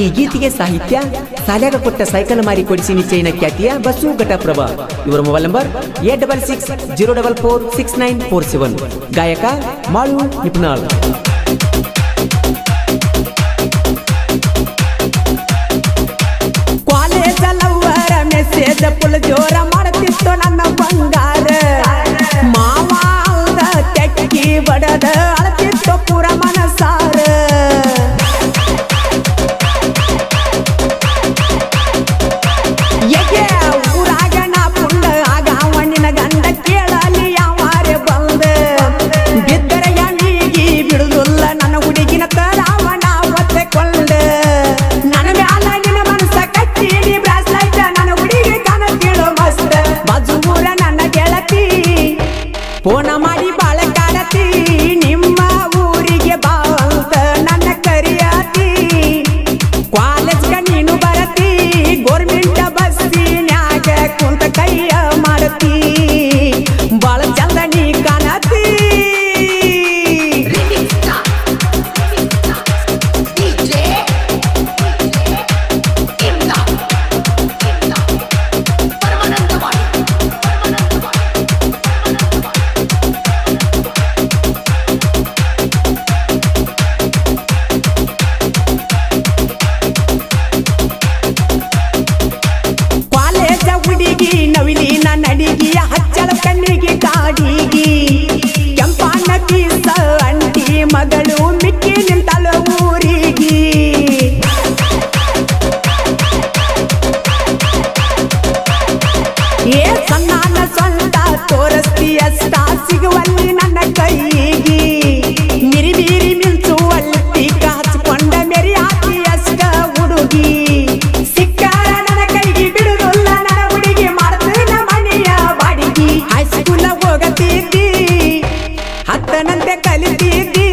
ಈ ಗೀತೆಗೆ ಸಾಹಿತ್ಯ ಸಾಲ್ಯಾಗ ಕೊಟ್ಟ ಸೈಕಲ್ ಮಾರಿ ಕೊಡಿಸಿ ನಿಶ್ಚಯನ ಖ್ಯಾತಿಯ ಬಸು ಘಟಪ್ರಭ. ಇವರ ಮೊಬೈಲ್ ನಂಬರ್ 8660446947. ಗಾಯಕ ಮಾಳು ನಿಪ್ನಾಳ್. ಕಾಲೇಜಲ್ಲವರ ಮೆಸೇಜ್ ಫುಲ್ ಜೋರ ಮಾಡುತ್ತಿತ್ತು ನನ್ನ ಬಂಗಾರ. ಮಾವ ತೆಕ್ಕಿ ಬಡದ ಅಳತಿತ್ತು ಪೂರ ಮನಸಾರ. ಊರಾಗ ನಾ ಪುಂಡ ಆಗ ಮಣ್ಣಿನ ಗಂಡ ಕೇಳಲಿ ಯಾವಾರೆ ಬಂದ. ಬಿದ್ದರ ಯಾಮಿಗಿ ಬಿಡುದಿಲ್ಲ ನನ್ನ ಹುಡುಗಿನ ತರಾವಣ ಒತ್ತೆ ಕೊಂಡ. ನನ್ನ ಮ್ಯಾಲ ನಿನ್ನ ಮನಸ್ಸ ಕಟ್ಟಿಡಿ ಬ್ರಾಸ್ಲೈಟ್ ನನ್ನ ಹುಡುಗಿ ಕಾಣತಿಳು ಮಸ್ತ್. ಬಾಜು ಊರ ನನ್ನ ಗೆಳತಿ ಫೋನ ಮಾಡಿ ಬಾಳ ಕಾಡತಿ. ನಿಮ್ಮ ಊರಿಗೆ ಬಾ ಅಂತ ನನ್ನ ಕರಿಯಾತಿ. ಕಾಲೇಜ್ಗ ನೀನು ಬರತಿ ಗೋರ್ಮೆಂಟ್ ಬಸ್ಸಿನ್ಯಾಗ ಕುಂತ ಕೈಯ ಮಾಡತಿ. ಬಾಳ ಚಂದ ನೀ ಕಾಣತಿ. ಕಾಲೇಜ ಹುಡುಗಿ ನವಿಲಿನ ನಡಿಗಿ ಹಚ್ಚಳ ಕಣ್ಣಿಗೆ ಕಾಡಿಗಿ. ಕೆಂಪಣ್ಣ ಕೀಸ ಅಂಟಿ ಮಗಳು ಮಿಕ್ಕಿ ನಿಂತಳ ಊರಿಗಿ. ಏ ಸಣ್ಣನ ಸ್ವಂತ ತೋರಿಸ್ತಿ ಅಷ್ಟ ಸಿಗುವಲ್ಲಿ ನನ್ನ ಕೈಗಿ. ಮಿರಿ ಬೀರಿ ಮಿಂಚುವಲ್ಲಿ ಹಚ್ಕೊಂಡ ಮೆರಿ ಹಾಕಿ ಅಷ್ಟ ಹುಡುಗಿ. ಸಿಕ್ಕಾರ ನನ್ನ ಕೈಗೆ ಬಿಡುದಿಲ್ಲ ನನ್ನ ಹುಡುಗಿ ಮಾಡ್ತೀನ ಮನೆಯ ಬಾಡಿಗಿ. ಹೈಸ್ಕೂಲ ಹೋಗತಿದ್ದಿ ಹತ್ತನಂತೆ ಕಲಿತಿದ್ದಿ.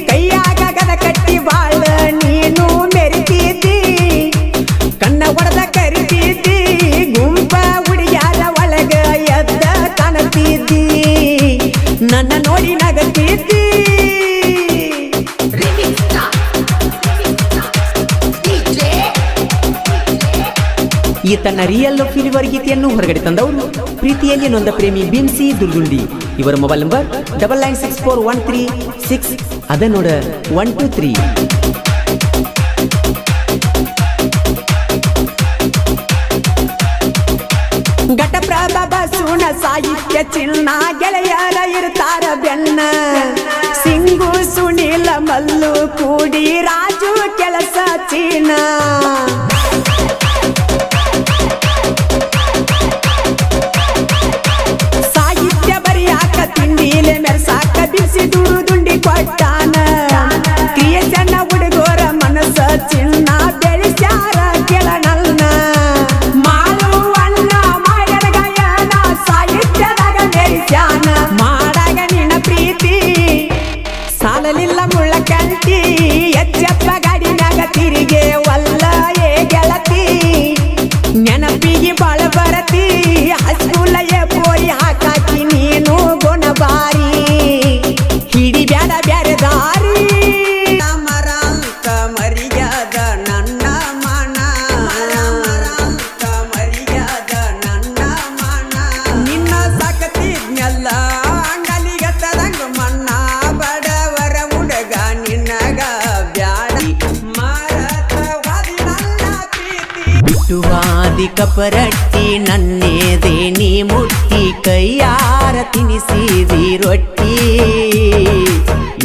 ಕೈಯಾಗ ಗದ ಕಟ್ಟಿ ಬಾಳ ನೀನು ಮೆರಿತಿದ್ದಿ. ಕಣ್ಣ ಹೊಡೆದ ಕರಿತಿದ್ದಿ ಗುಂಪ ಹುಡುಗ್ಯಾರ ಒಳಗ ಎದ್ದ ಕಾಣತಿದ್ದಿ. ನನ್ನ ನೋಡಿ ನಗತಿದ್ದಿ. ಈ ತನ್ನ ರಿಯಲ್ ಫೀಲಿವರ್ ಗೀತೆಯನ್ನು ಹೊರಗಡೆ ತಂದವರು ಪ್ರೀತಿಯಲ್ಲಿ ನೊಂದ ಪ್ರೇಮಿ ಬಿನ್ಸಿ ದುರ್ಗುಂಡಿ. ಇವರ ಮೊಬೈಲ್ ನಂಬರ್ 99641366 ಅದ ನೋಡ 123. ಘಟಪ್ರಭ ಬಸೂನ ಸಾಹಿತ್ಯ ಚಿನ್ನ ಗೆಳೆಯರ ಇರ್ತಾರ ಬೆನ್ನ. ಸಿಂಗು ಸುನೀಲ ಮಲ್ಲು ಕೂಡಿ ರಾಜು ಕೆಲಸ ಚೀನ. ಸಾಹಿತ್ಯ ಬರಿಯಾಕ ತಿಂಡಿಲೆ ಮೆರ್ಸಾಕ ಬಿಸಿ ದುಂಡಿ ಕೊಟ್ಟಾನ. ಕ್ರಿಯೇಷನ್ ಹುಡುಗೋರ ಮನಸ್ಸ ಚಿನ್ನ ಬೆಳೆಸ್ಯಾರ ಕೆಳನಲ್ನ. ಮಾಡು ಅಣ್ಣ ಮಾಡ್ಯಾರ ಗಾಯನ ಸಾಹಿತ್ಯದಾಗ ಮೆರಿಸ್ಯಾನ. ಮಾಡಾಗ ನಿನ್ನ ಪ್ರೀತಿ ಸಾಲಲಿಲ್ಲ ಮುಳ್ಳ ಕಂಟಿ. ಎಚ್ಚಪ್ಪ ಗಾಡಿನಾಗ ತಿರುಗೆ ವಲ್ಲ ಏ ಗೆಳತಿ. ನೆನಪಿಗೆ ಬಾಳ ಬರತಿ ಹಸ್ಕೂಲ ಪೋರಿ ಹಾಕಾಕಿ ನೀನು ಗುಣಬಾರಿ. ಹಿಡಿ ಬ್ಯಾಡ ಬ್ಯಾರೆ ದಾರಿ. ಮರಾಂತ ಮರ್ಯಾದ ನನ್ನ ಮನ. ಮರಾಂತ ಮರ್ಯಾದ ನನ್ನ ಮನ. ನಿನ್ನ ಸಾಕತಿದ್ನೆಲ್ಲ ಅಂಗಲಿಗತ್ತದಂಗ ಮಣ್ಣ. ಬಡವರ ಹುಡುಗ ನಿನ್ನಗ ಬ್ಯಾಡ ಮರತವಾದಿ ನನ್ನ ಪ್ರೀತಿ. ಬಿಟ್ಟುವಾದಿ ಕಪರಟ್ಟಿ ನನ್ನೇದೆ ನೀ ಮುಟ್ಟಿ. ಕೈಯಾರ ತಿನಿಸಿದಿ ರೊಟ್ಟಿ.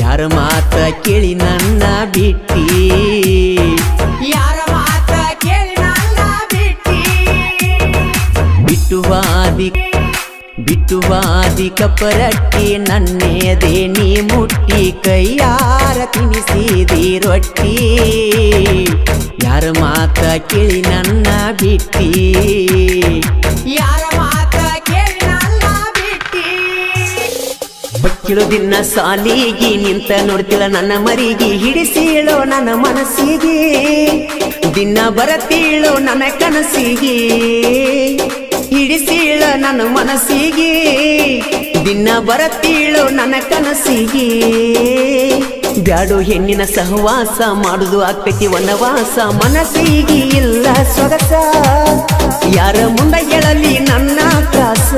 ಯಾರ ಮಾತ ಕೇಳಿ ನನ್ನ ಬಿಟ್ಟಿ. ಯಾರ ಮಾತ ಕೇಳಿ ನನ್ನ ಬಿಟ್ಟಿ. ಬಿಟ್ಟುವಾದಿ ಕಪರಟ್ಟಿ ನನ್ನೇದೆ ನೀ ಮುಟ್ಟಿ. ಕೈಯಾರ ತಿನಿಸಿದಿ ರೊಟ್ಟಿ. ಯಾರ ಮಾತ ಕೇಳಿ ನನ್ನ ಬಿಟ್ಟಿ. ಯಾರ ಮಾತ ಕೇಳಿ ನನ್ನ ಬಿಟ್ಟಿ. ಬಕ್ಕಿಳು ದಿನ ಸಾಲಿಗಿ ನಿಂತ ನೋಡ್ತಿಳ ನನ್ನ ಮರಿಗೆ. ಹಿಡಿಸೀಳೋ ನನ್ನ ಮನಸ್ಸಿಗೆ ದಿನ ಬರತೀಳೋ ನನ್ನ ಕನಸಿಗೆ. ಹಿಡಿಸೀಳ ನನ್ನ ಮನಸ್ಸಿಗೆ ದಿನ ಬರತೀಳೋ ನನ್ನ ಕನಸಿಗೆ. ಬ್ಯಾಡೋ ಹೆಣ್ಣಿನ ಸಹವಾಸ ಮಾಡುದು ಆಗ್ತೈತಿ ವನವಾಸ ಮನಸ್ಸಿಗೆ ಇಲ್ಲ ಸೊಗಸ ಯಾರ ಮುಂದ ಹೇಳಲಿ ನನ್ನ ತ್ರಾಸ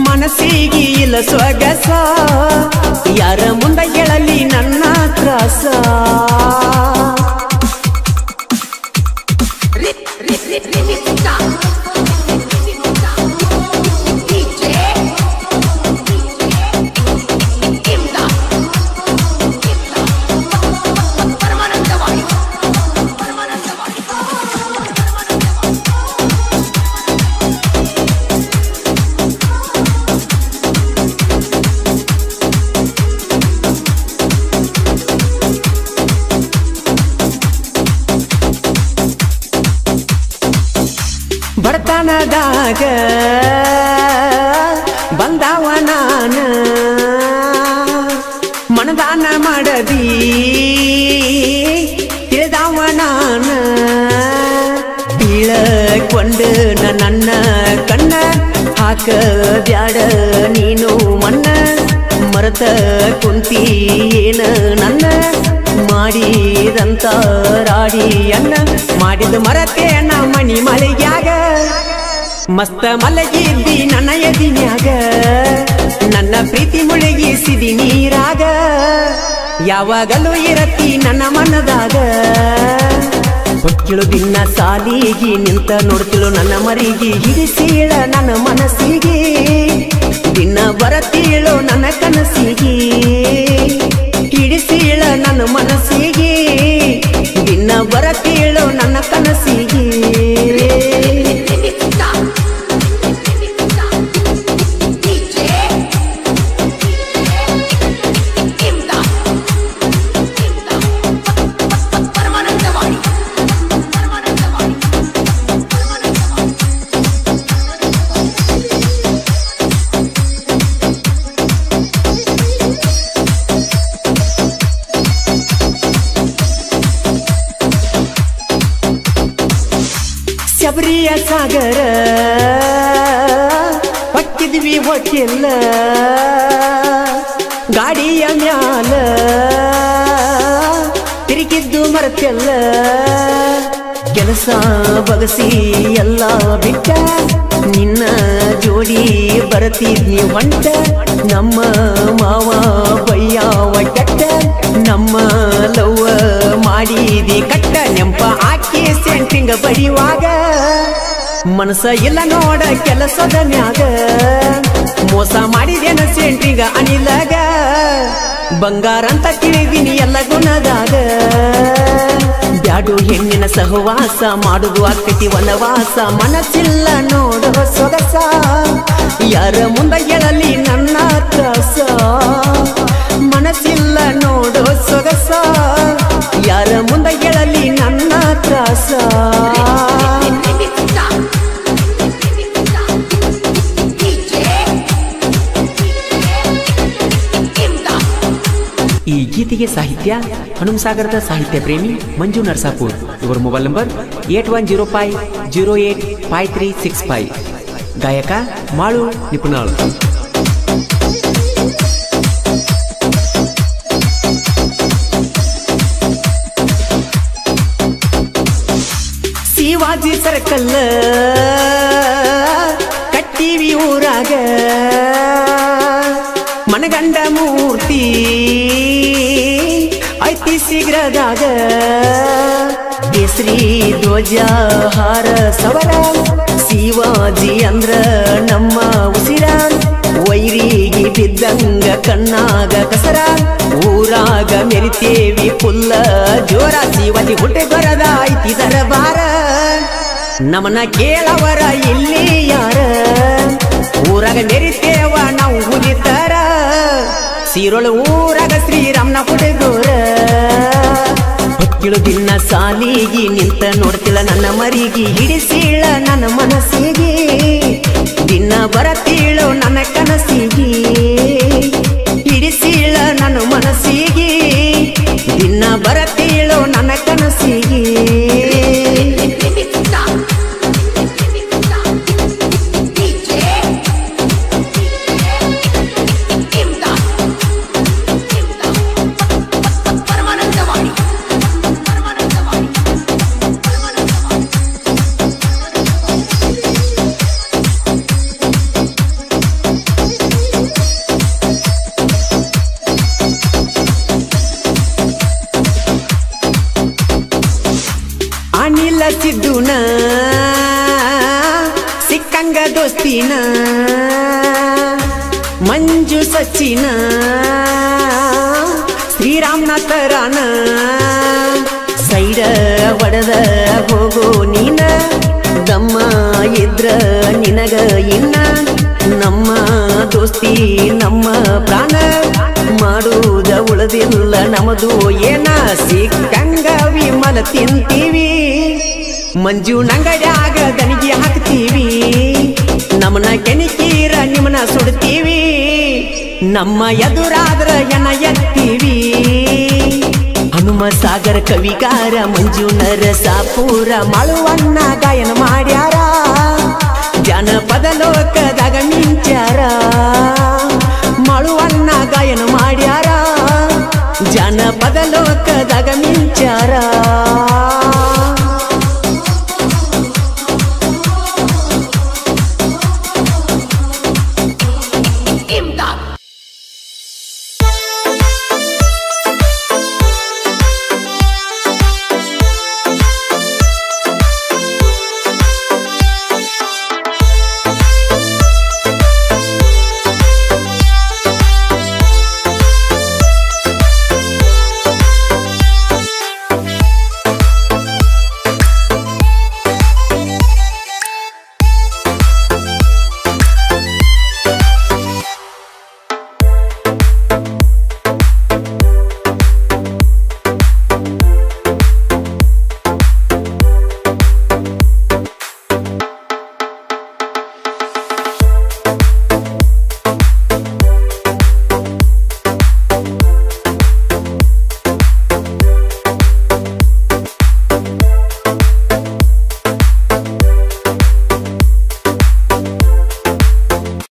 ಮನಸ್ಸಿಗೆ ಇಲ್ಲ ಸೊಗಸ ಯಾರ ಮುಂದ ಹೇಳಲಿ ನನ್ನ ತ್ರಾಸ ಬಡತನದಾಗ ಬಂದವ ನಾನ ಮನದಾನ ಮಾಡದಿ ತಿಳಿದವ ನಾನ ಬೀಳಕೊಂಡು ನನ್ನ ಕಣ್ಣ ಹಾಕ ಬ್ಯಾಡ ನೀನು ಮಣ್ಣ ಮರತ ಕುಂತಿ ಏನ ನನ್ನ ಮಾಡಿದಂತ ರಾಡಿ ಅನ್ನ ಮಾಡಿದ ಮರತೇನ ಮಣಿ ಮಳೆಗ್ಯಾಗ ಮಸ್ತ ಮಲಗಿದ್ದಿ ನನ್ನ ಎದಿನ್ಯಾಗ ನನ್ನ ಪ್ರೀತಿ ಮುಳುಗಿಸಿದಿ ನೀರಾಗ ಯಾವಾಗಲೂ ಇರತಿ ನನ್ನ ಮನದಾಗ ಹೊಕ್ಕಿಳು ದಿನ ಸಾಲಿಗಿ ನಿಂತ ನೋಡ್ತಿಳು ನನ್ನ ಮರಿಗೆ ಹಿಡಿಸೀಳ ನನ್ನ ಮನಸ್ಸಿಗೆ ದಿನ ಬರತೀಳು ನನ್ನ ಕನಸಿಗೆ ಹಿಡಿಸೀಳ ನನ್ನ ಮನಸ್ಸಿಗೆ ದಿನ ಬರತೀಳು ನನ್ನ ಕನಸಿಗೆ ಶಬರಿಯ ಸಾಗರ ಹೊಕ್ಕಿದ್ವಿ ಹೊಕ್ಕಿಲ್ಲ ಗಾಡಿಯ ಮ್ಯಾಲ ತಿರುಗಿದ್ದು ಮರತೆಲ್ಲ ಕೆಲಸ ಬಗಸಿ ಎಲ್ಲ ಬಿಟ್ಟ ನಿನ್ನ ಜೋಡಿ ಬರತಿದ್ನಿ ಹೊಂಟ ನಮ್ಮ ಮಾವ ಬಯ್ಯಾವ ಕೆಟ್ಟ ನಮ್ಮ ಲವ್ವ ಮಾಡಿದಿ ಕಟ್ಟ ನೆಂಪ ಆಕಿ ಸೆಂಟಿಂಗ ಬಡಿಯುವಾಗ ಮನಸ ಇಲ್ಲ ನೋಡ ಕೆಲಸದ ಮ್ಯಾಗ ಮೋಸ ಮಾಡಿದೇನ ಸೆಂಟಿಂಗ ಅನಿಲಗ ಬಂಗಾರ ಅಂತ ತಿಳಿದಿನಿ ಎಲ್ಲ ಗುಣದಾಗ ಬ್ಯಾಡು ಹೆಣ್ಣಿನ ಸಹವಾಸ ಮಾಡುದು ಆಗ್ತೈತಿ ವನವಾಸ ಮನಸ್ಸಿಲ್ಲ ನೋಡೋ ಸೊಗಸ ಯಾರ ಮುಂದ ಹೇಳಲಿ ನನ್ನ ತ್ರಾಸ ಮನಸ್ಸಿಲ್ಲ ನೋಡೋ ಸೊಗಸ ಯಾರ ಮುಂದ ಹೇಳಲಿ ನನ್ನ ತ್ರಾಸ ಈ ಗೀತೆಗೆ ಸಾಹಿತ್ಯ ಹನುಮಸಾಗರದ ಸಾಹಿತ್ಯ ಪ್ರೇಮಿ ಮಂಜು ನರಸಾಪುರ್. ಇವರ ಮೊಬೈಲ್ ನಂಬರ್ 8105085365. ಗಾಯಕ ಮಾಳು ನಿಪುಣಾಳ್. ಶಿವಾಜಿ ಸರ್ಕಲ್ ಕಟ್ಟಿವಿ ಊರಾಗ ಮನಗಂಡ ಮೂರ್ತಿ ಐತಿ ಶೀಘ್ರದಾಗ ಕೇಸರಿ ಧ್ವಜ ಹಾರ ಸವರ ಶಿವಾಜಿ ಅಂದ್ರ ನಮ್ಮ ಉಸಿರ ವೈರಿಗೆ ಬಿದ್ದಂಗ ಕಣ್ಣಾಗ ಕಸರ ಊರಾಗ ಮೆರಿತೇವಿ ಪುಲ್ಲ ಜೋರ ಶಿವಾಜಿ ಹುಟ್ಟೆ ಬರದ ಐತಿ ದರಬಾರ ನಮನ ಕೇಳವರ ಇಲ್ಲಿ ಯಾರ ಊರಾಗ ಮೆರಿತೇವ ನಾವು ಹುಲಿತಾರ ಸೀರೊಳ ಊರಾಗ ಶ್ರೀರಾಮ್ನ ಹುಡುಗೋರ ಹೊಕ್ಕಿಳು ದಿನ ಸಾಲಿಗಿ ನಿಂತ ನೋಡ್ತಿಳ ನನ್ನ ಮರಿಗೆ ಹಿಡಿಸೀಳ ನನ್ನ ಮನಸ್ಸಿಗೆ ದಿನ ಬರತೀಳು ನನ್ನ ಕನಸಿಗೆ ಹಿಡಿಸೀಳ ನನ್ನ ಮನಸ್ಸಿಗೆ ದಿನ ಬರತೀಳು ನನ್ನ ಕನಸಿಗೆ ಸಿದ್ದುನ ಸಿಕ್ಕಂಗ ದೋಸ್ತಿನ ಮಂಜು ಸಚಿನ ಶ್ರೀರಾಮನಾಥ ರಾಣ ಸೈಡ ಹೊಡೆದ ಹೋಗೋ ನೀನ ದಮ್ಮ ಇದ್ರ ನಿನಗ ಇನ್ನ ನಮ್ಮ ದೋಸ್ತಿ ನಮ್ಮ ಪ್ರಾಣ ಮಾಡುವುದ ಉಳದಿಲ್ಲ ನಮದು ಏನ ಸಿಕ್ಕಂಗ ವಿಮಲ ತಿಂತೀವಿ ಮಂಜು ನಂಗಡ್ಯಾಗ ದನಿಗೆ ಹಾಕ್ತೀವಿ ನಮ್ಮನ ಕೆಣಿಕೀರ ನಿಮ್ಮನ ಸುಡ್ತೀವಿ ನಮ್ಮ ಎದುರಾದ್ರ ಎನ ಎತ್ತೀವಿ ಹನುಮ ಸಾಗರ ಕವಿಗಾರ ಮಂಜು ನರಸಾಪುರ ಮಾಳುವನ್ನ ಗಾಯನ ಮಾಡ್ಯಾರ ಜನಪದ ಲೋಕದಾಗ ಮಿಂಚಾರ ಮಾಳುವನ್ನ ಗಾಯನ ಮಾಡ್ಯಾರ ಜನಪದ ಲೋಕದಾಗ ಮಿಂಚಾರ